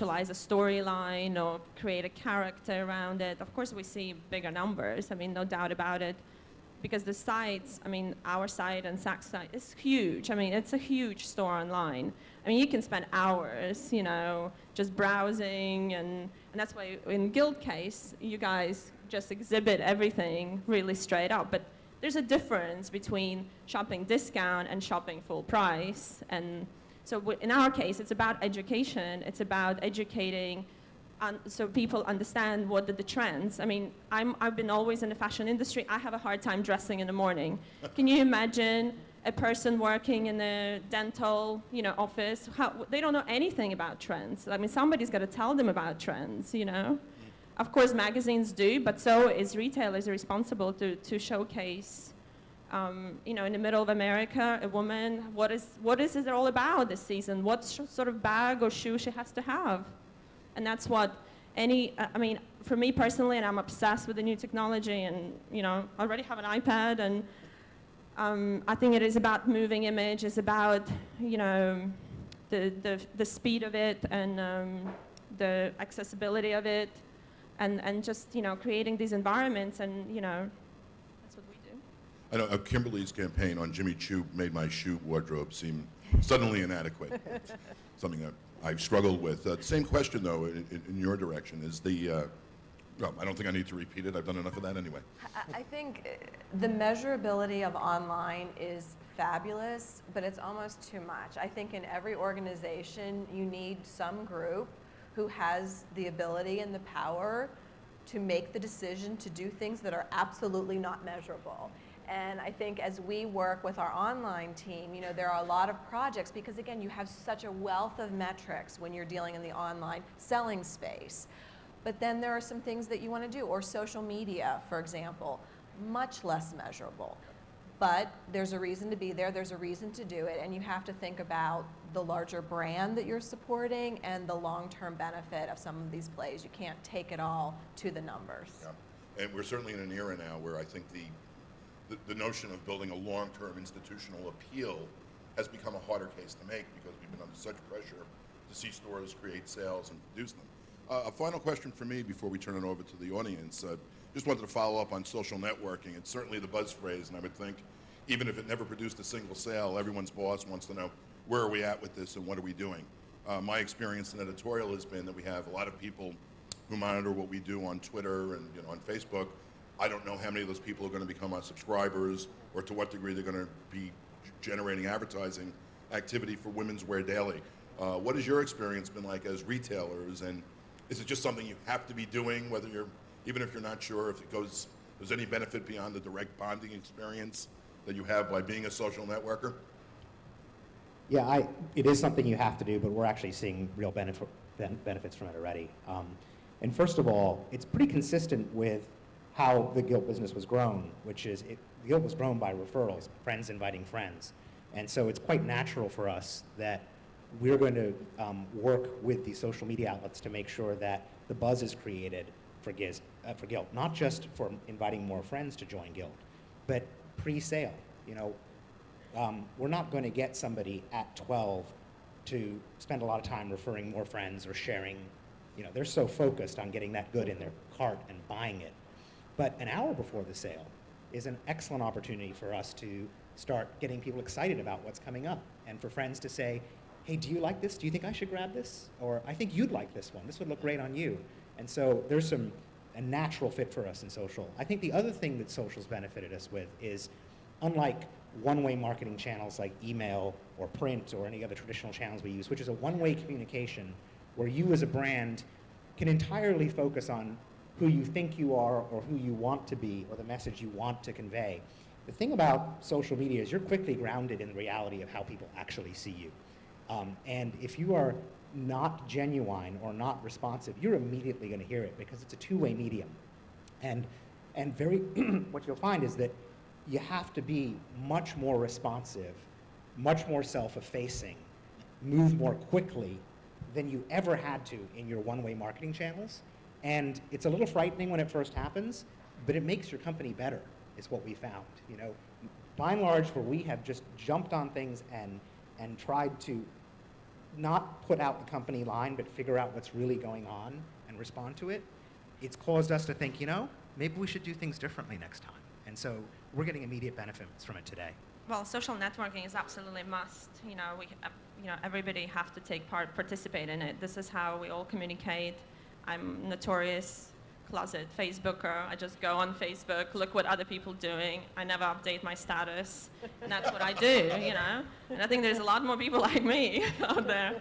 a storyline or create a character around it. Of course, we see bigger numbers. I mean, no doubt about it. Because the sites, I mean, our site and Saks site is huge. I mean, it's a huge store online. I mean, you can spend hours, you know, just browsing, and that's why in Guild case, you guys just exhibit everything really straight up. But there's a difference between shopping discount and shopping full price. And so in our case, it's about education. It's about educating so people understand what are the trends. I mean, I've been always in the fashion industry. I have a hard time dressing in the morning. Can you imagine a person working in a dental, you know, office? They don't know anything about trends. I mean, somebody's got to tell them about trends, you know? Of course, magazines do, but so is retailers are responsible to showcase, you know, in the middle of America, a woman, what is it all about this season? What sort of bag or shoe she has to have? And that's what I mean, for me personally, and I'm obsessed with the new technology, and, you know, I already have an iPad, and I think it is about moving image, it's about, you know, the speed of it, and the accessibility of it, and just, you know, creating these environments, and, you know, that's what we do. I know Kimberly's campaign on Jimmy Choo made my shoe wardrobe seem suddenly inadequate. Something that I've struggled with. Same question, though, in your direction, is the, well, I don't think I need to repeat it. I've done enough of that anyway. I think the measurability of online is fabulous, but it's almost too much. I think in every organization, you need some group who has the ability and the power to make the decision to do things that are absolutely not measurable. And I think as we work with our online team, you know, there are a lot of projects because, again, you have such a wealth of metrics when you're dealing in the online selling space. But then there are some things that you want to do, or social media, for example, much less measurable. But there's a reason to be there, there's a reason to do it, and you have to think about the larger brand that you're supporting and the long-term benefit of some of these plays. You can't take it all to the numbers. Yeah. And we're certainly in an era now where I think the notion of building a long-term institutional appeal has become a harder case to make because we've been under such pressure to see stores create sales and produce them. A final question for me before we turn it over to the audience. Just wanted to follow up on social networking. It's certainly the buzz phrase, and I would think even if it never produced a single sale, everyone's boss wants to know where are we at with this and what are we doing. My experience in editorial has been that we have a lot of people who monitor what we do on Twitter and, you know, on Facebook. I don't know how many of those people are going to become our subscribers or to what degree they're going to be generating advertising activity for Women's Wear Daily. What has your experience been like as retailers, and is it just something you have to be doing, whether you're, even if you're not sure if it goes, there's any benefit beyond the direct bonding experience that you have by being a social networker? Yeah, it is something you have to do, but we're actually seeing real benefits from it already. And first of all, it's pretty consistent with how the Guild business was grown, which is the Guild was grown by referrals, friends inviting friends. And so it's quite natural for us that we're going to work with the social media outlets to make sure that the buzz is created for Guild, not just for inviting more friends to join Guild, but pre-sale. You know, we're not going to get somebody at 12 to spend a lot of time referring more friends or sharing. You know, they're so focused on getting that good in their cart and buying it. But an hour before the sale is an excellent opportunity for us to start getting people excited about what's coming up, and for friends to say, hey, do you like this? Do you think I should grab this? Or I think you'd like this one. This would look great on you. And so there's a natural fit for us in social. I think the other thing that social's benefited us with is, unlike one-way marketing channels like email or print or any other traditional channels we use, which is a one-way communication where you as a brand can entirely focus on who you think you are or who you want to be or the message you want to convey. The thing about social media is you're quickly grounded in the reality of how people actually see you. And if you are not genuine or not responsive, you're immediately going to hear it because it's a two-way medium. And what you'll find is that you have to be much more responsive, much more self-effacing, move more quickly than you ever had to in your one-way marketing channels. And it's a little frightening when it first happens, but it makes your company better, is what we found. You know, by and large, where we have just jumped on things and tried to not put out the company line, but figure out what's really going on and respond to it, it's caused us to think, you know, maybe we should do things differently next time. And so we're getting immediate benefits from it today. Well, social networking is absolutely a must. You know, everybody have to take part, participate in it. This is how we all communicate. I'm notorious closet Facebooker. I just go on Facebook, look what other people doing. I never update my status, and that's what I do, you know. And I think there's a lot more people like me out there.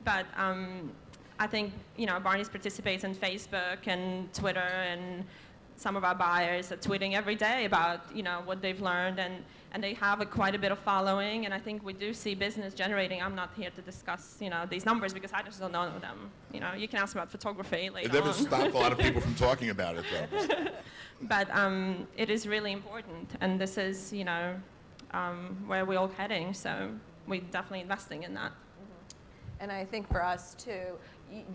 But I think, you know, Barney's participates in Facebook and Twitter, and some of our buyers are tweeting every day about, you know, what they've learned, and they have quite a bit of following, and I think we do see business generating. I'm not here to discuss, you know, these numbers because I just don't know them. You know, you can ask about photography later It never on. stopped a lot of people from talking about it, though. But it is really important, and this is, you know, where we're all heading, so we're definitely investing in that. And I think for us too,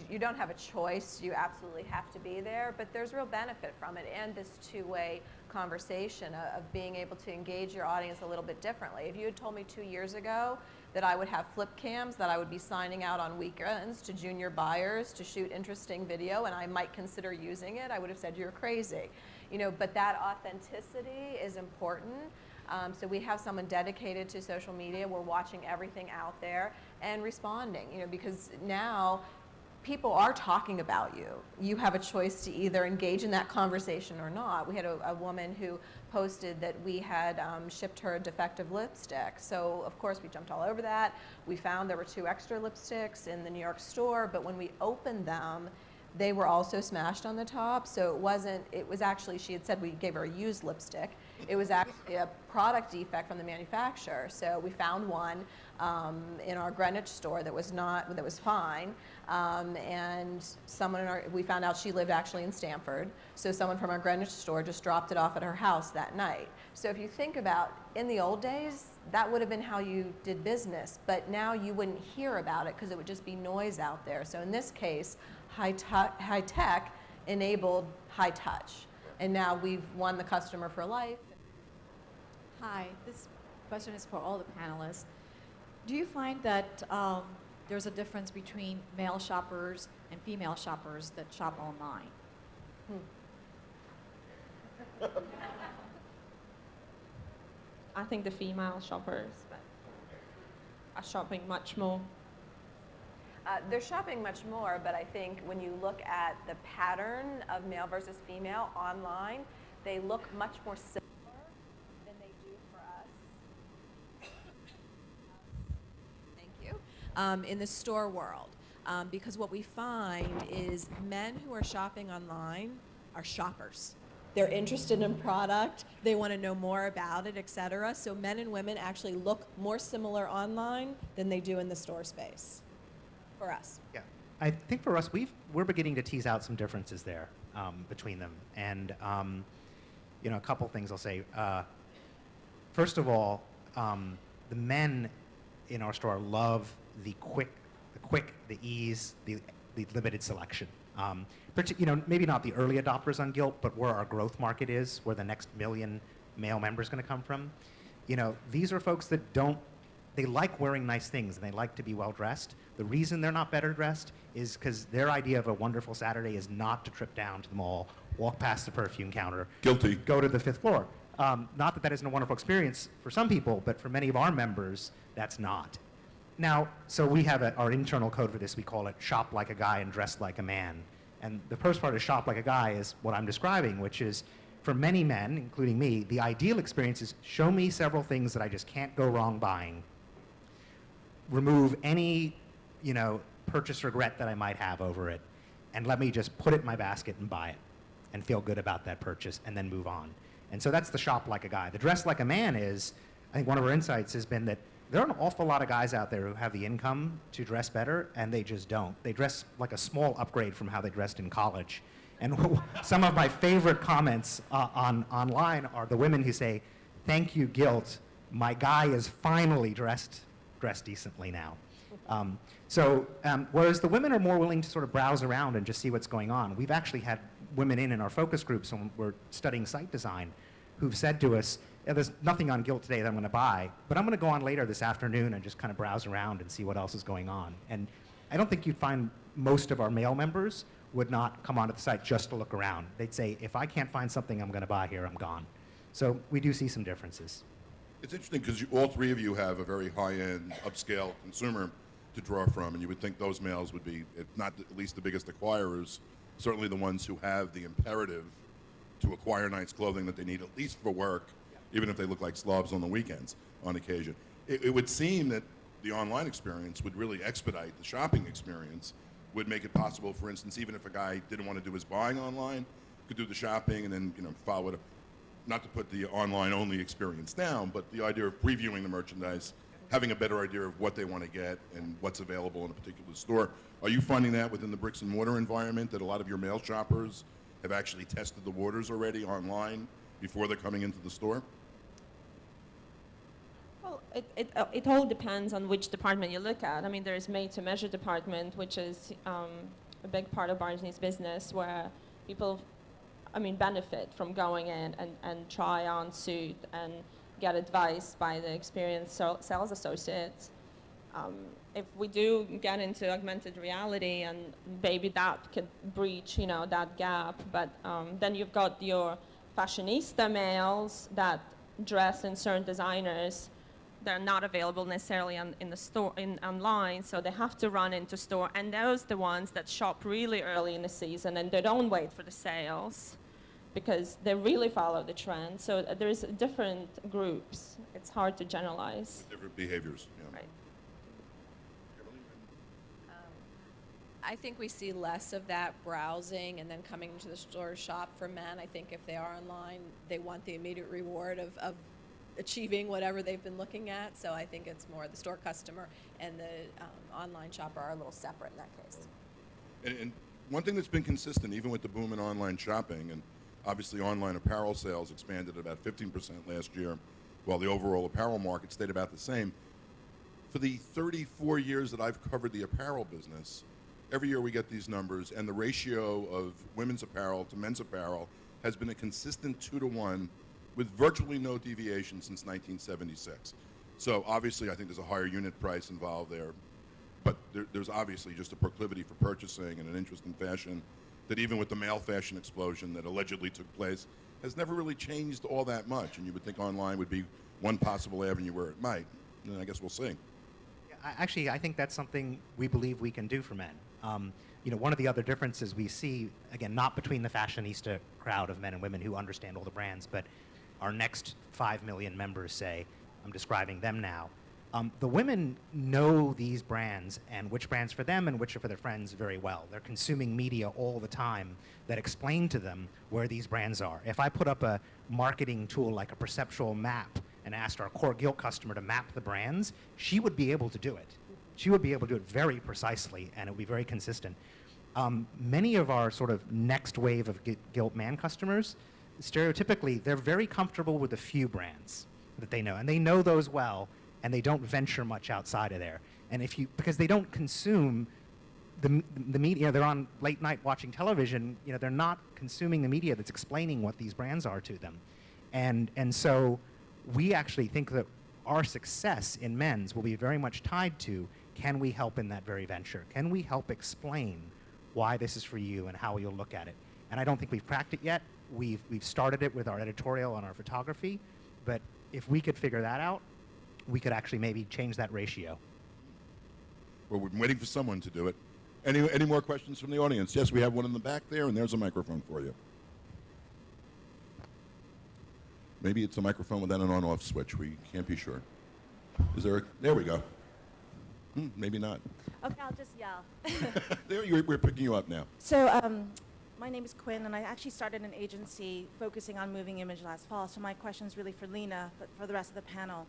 you don't have a choice, you absolutely have to be there, but there's real benefit from it, and this two-way conversation of being able to engage your audience a little bit differently. If you had told me 2 years ago that I would have flip cams, that I would be signing out on weekends to junior buyers to shoot interesting video, and I might consider using it, I would have said you're crazy. You know, but that authenticity is important. So we have someone dedicated to social media. We're watching everything out there and responding, you know, because now people are talking about you. You have a choice to either engage in that conversation or not. We had a woman who posted that we had shipped her a defective lipstick. So of course we jumped all over that. We found there were 2 extra lipsticks in the New York store, but when we opened them, they were also smashed on the top. So it was actually, she had said we gave her a used lipstick. It was actually a product defect from the manufacturer. So we found one in our Greenwich store that was fine. And we found out she lived actually in Stamford. So someone from our Greenwich store just dropped it off at her house that night. So if you think about, in the old days, that would have been how you did business. But now you wouldn't hear about it because it would just be noise out there. So in this case, high tech enabled high touch. And now we've won the customer for life. Hi, this question is for all the panelists. Do you find that there's a difference between male shoppers and female shoppers that shop online? I think the female shoppers are shopping much more. They're shopping much more, but I think when you look at the pattern of male versus female online, they look much more similar than they do for us. Thank you. In the store world. Because what we find is men who are shopping online are shoppers. They're interested in product, they want to know more about it, etc. So men and women actually look more similar online than they do in the store space. For us. Yeah, I think for us, we're beginning to tease out some differences there between them. And, you know, a couple things I'll say. First of all, the men in our store love the the ease, the limited selection. You know, maybe not the early adopters on Gilt, but where our growth market is, where the next million male members going to come from. You know, these are folks that they like wearing nice things and they like to be well dressed. The reason they're not better dressed is because their idea of a wonderful Saturday is not to trip down to the mall, walk past the perfume counter, Guilty. go to the 5th floor. Not that that isn't a wonderful experience for some people, but for many of our members, that's not. Now, so we have our internal code for this. We call it shop like a guy and dress like a man. And the first part of shop like a guy is what I'm describing, which is for many men, including me, the ideal experience is show me several things that I just can't go wrong buying. Remove any, you know, purchase regret that I might have over it, and let me just put it in my basket and buy it and feel good about that purchase and then move on. And so that's the shop like a guy. The dress like a man is, I think one of our insights has been that there are an awful lot of guys out there who have the income to dress better, and they just don't. They dress like a small upgrade from how they dressed in college. And some of my favorite comments online are the women who say, "Thank you, Gilt. My guy is finally dressed decently now." Whereas the women are more willing to sort of browse around and just see what's going on. We've actually had women in our focus groups when we're studying site design who've said to us, "Yeah, there's nothing on Gilt today that I'm going to buy, but I'm going to go on later this afternoon and just kind of browse around and see what else is going on." And I don't think you'd find most of our male members would not come onto the site just to look around. They'd say, if I can't find something I'm going to buy here, I'm gone. So we do see some differences. It's interesting because all three of you have a very high-end, upscale consumer to draw from, and you would think those males would be, if not at least the biggest acquirers, certainly the ones who have the imperative to acquire nice clothing that they need at least for work, even if they look like slobs on the weekends on occasion. It would seem that the online experience would really expedite the shopping experience, would make it possible, for instance, even if a guy didn't want to do his buying online, could do the shopping and then follow it up. Not to put the online-only experience down, but the idea of previewing the merchandise, having a better idea of what they want to get and what's available in a particular store. Are you finding that within the bricks and mortar environment, that a lot of your male shoppers have actually tested the waters already online before they're coming into the store? Well, it all depends on which department you look at. I mean, there's made-to-measure department, which is a big part of Barney's business, where people, benefit from going in and try on suit and get advice by the experienced sales associates. If we do get into augmented reality, and maybe that could breach, that gap, but then you've got your fashionista males that dress in certain designers. They're not available necessarily in the store, online, so they have to run into store, and those are the ones that shop really early in the season, and they don't wait for the sales because they really follow the trend. So there's different groups. It's hard to generalize. Different behaviors, yeah. Right. I think we see less of that browsing and then coming into the store to shop for men. I think if they are online, they want the immediate reward of achieving whatever they've been looking at. So I think it's more the store customer and the online shopper are a little separate in that case. And one thing that's been consistent, even with the boom in online shopping, and obviously online apparel sales expanded about 15% last year, while the overall apparel market stayed about the same. For the 34 years that I've covered the apparel business, every year we get these numbers, and the ratio of women's apparel to men's apparel has been a consistent 2-to-1 with virtually no deviation since 1976. So obviously I think there's a higher unit price involved there, but there's obviously just a proclivity for purchasing and an interest in fashion that even with the male fashion explosion that allegedly took place has never really changed all that much, and you would think online would be one possible avenue where it might, and I guess we'll see. Actually, I think that's something we believe we can do for men. One of the other differences we see, again, not between the fashionista crowd of men and women who understand all the brands, but our next 5 million members, say, I'm describing them now. The women know these brands and which brands for them and which are for their friends very well. They're consuming media all the time that explain to them where these brands are. If I put up a marketing tool like a perceptual map and asked our core Gilt customer to map the brands, she would be able to do it. She would be able to do it very precisely, and it would be very consistent. Many of our sort of next wave of Gilt man customers, stereotypically, they're very comfortable with a few brands that they know, and they know those well, and they don't venture much outside of there. And because they don't consume the media, they're on late night watching television, they're not consuming the media that's explaining what these brands are to them. And so we actually think that our success in men's will be very much tied to, can we help in that very venture? Can we help explain why this is for you and how you'll look at it? And I don't think we've cracked it yet. We've started it with our editorial and our photography, but if we could figure that out, we could actually maybe change that ratio. Well, we're waiting for someone to do it. Any more questions from the audience? Yes, we have one in the back there, and there's a microphone for you. Maybe it's a microphone without an on-off switch. We can't be sure. There we go. Maybe not. Okay, I'll just yell. We're picking you up now. So my name is Quinn, and I actually started an agency focusing on moving image last fall. So my question is really for Lena, but for the rest of the panel.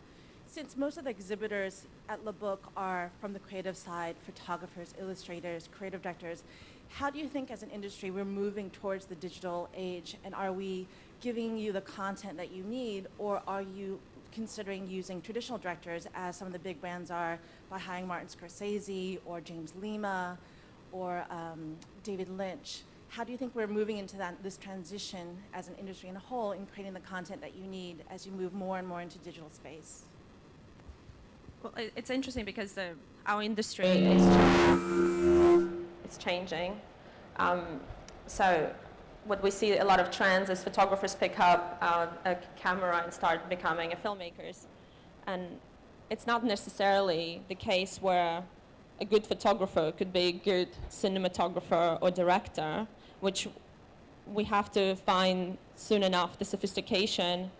Since most of the exhibitors at Le Book are from the creative side, photographers, illustrators, creative directors, how do you think as an industry we're moving towards the digital age, and are we giving you the content that you need, or are you considering using traditional directors as some of the big brands are by hiring Martin Scorsese or James Lima or David Lynch? how do you think we're moving into this transition as an industry in a whole in creating the content that you need as you move more and more into digital space? Well, it's interesting because our industry is changing. So what we see a lot of trends is photographers pick up a camera and start becoming filmmakers. And it's not necessarily the case where a good photographer could be a good cinematographer or director, which we have to find soon enough the sophistication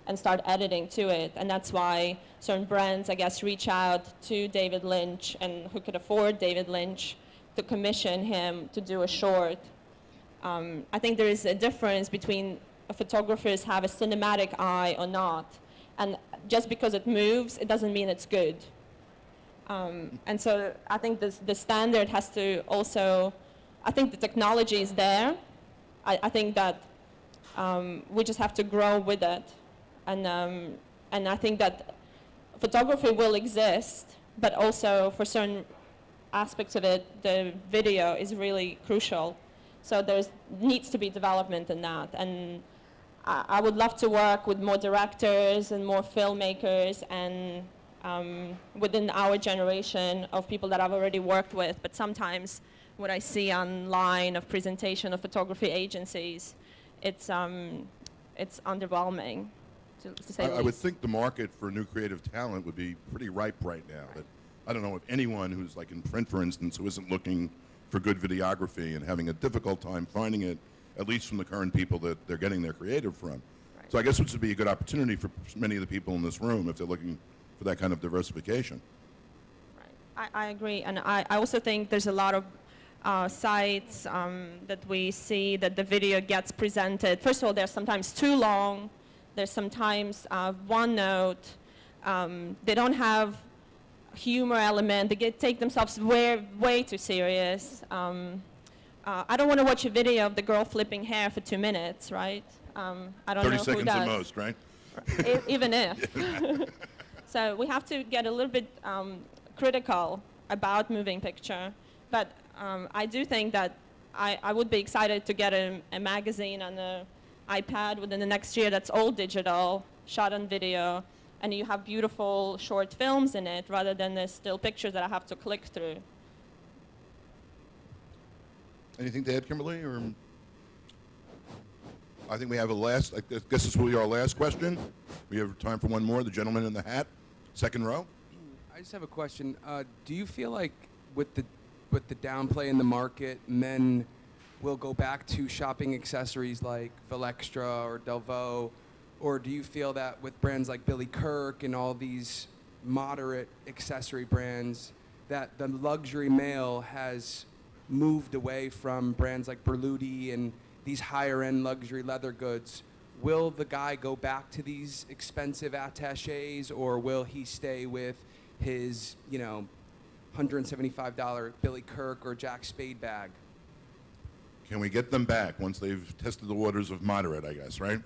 and start editing to it. And that's why certain brands, I guess, reach out to David Lynch, and who could afford David Lynch, to commission him to do a short. I think there is a difference between photographers have a cinematic eye or not. And just because it moves, it doesn't mean it's good. And so I think the standard has to also, I think the technology is there. I think that we just have to grow with it. And I think that photography will exist, but also for certain aspects of it, the video is really crucial. So there needs to be development in that. And I would love to work with more directors and more filmmakers and within our generation of people that I've already worked with. But sometimes what I see online of presentation of photography agencies, it's underwhelming, to say the I would least. think the market for new creative talent would be pretty ripe right now. That I don't know of anyone who's like in print, for instance, who isn't looking for good videography and having a difficult time finding it, at least from the current people that they're getting their creative from. Right. So I guess this would be a good opportunity for many of the people in this room if they're looking for that kind of diversification. Right. I agree, and I also think there's a lot of sites that we see that the video gets presented. First of all, they're sometimes too long. There's sometimes one note. They don't have humor element. They take themselves way too serious. I don't want to watch a video of the girl flipping hair for 2 minutes, right? I don't 30 know who seconds does. at most, right? Even if. So we have to get a little bit critical about moving picture. But I do think that I would be excited to get a magazine on the iPad within the next year that's all digital, shot on video, and you have beautiful short films in it rather than the still pictures that I have to click through. Anything to add, Kimberly? Or I think we have a last, I guess this will be our last question. We have time for one more. The gentleman in the hat, second row. I just have a question. Do you feel like with the downplay in the market, men will go back to shopping accessories like Valextra or Delvaux, or do you feel that with brands like Billy Kirk and all these moderate accessory brands, that the luxury male has moved away from brands like Berluti and these higher-end luxury leather goods? Will the guy go back to these expensive attachés, or will he stay with his, $175 Billy Kirk or Jack Spade bag? Can we get them back once they've tested the waters of moderate, I guess, right?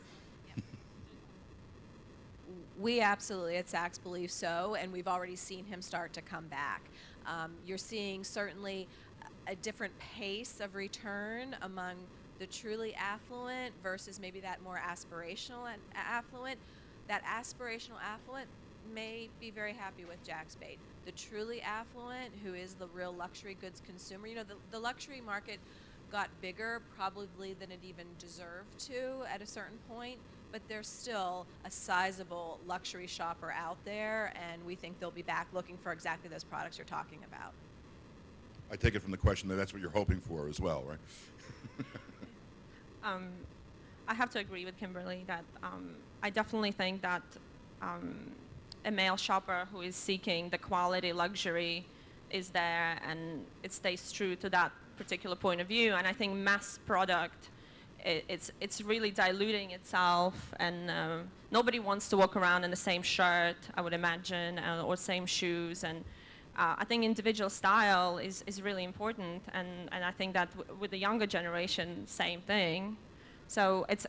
We absolutely at Saks believe so, and we've already seen him start to come back. You're seeing certainly a different pace of return among the truly affluent versus maybe that more aspirational affluent. That aspirational affluent may be very happy with Jack Spade. The truly affluent, who is the real luxury goods consumer, the luxury market got bigger probably than it even deserved to at a certain point, but there's still a sizable luxury shopper out there, and we think they'll be back looking for exactly those products you're talking about. I take it from the question that that's what you're hoping for as well, right? I have to agree with Kimberly that I definitely think that a male shopper who is seeking the quality luxury is there, and it stays true to that particular point of view. And I think mass product, it's really diluting itself, and nobody wants to walk around in the same shirt, I would imagine, or same shoes. And I think individual style is really important, and I think that with the younger generation, same thing. So it's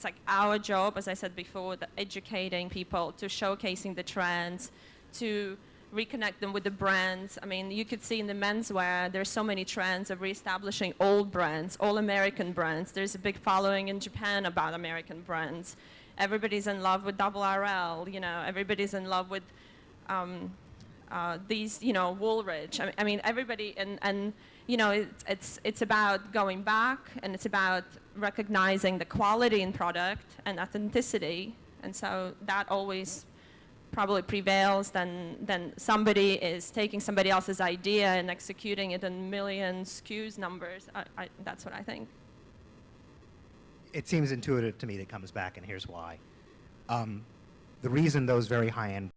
like our job, as I said before, educating people, to showcasing the trends, to reconnect them with the brands. I mean, you could see in the menswear, there's so many trends of reestablishing old brands, all American brands. There's a big following in Japan about American brands. Everybody's in love with Double RL, you know, everybody's in love with these, you know, Woolrich. I mean, everybody, and you know, it's about going back, and it's about recognizing the quality in product and authenticity. And so that always probably prevails than somebody is taking somebody else's idea and executing it in million SKUs numbers. That's what I think. It seems intuitive to me that comes back, and here's why. The reason those very high-end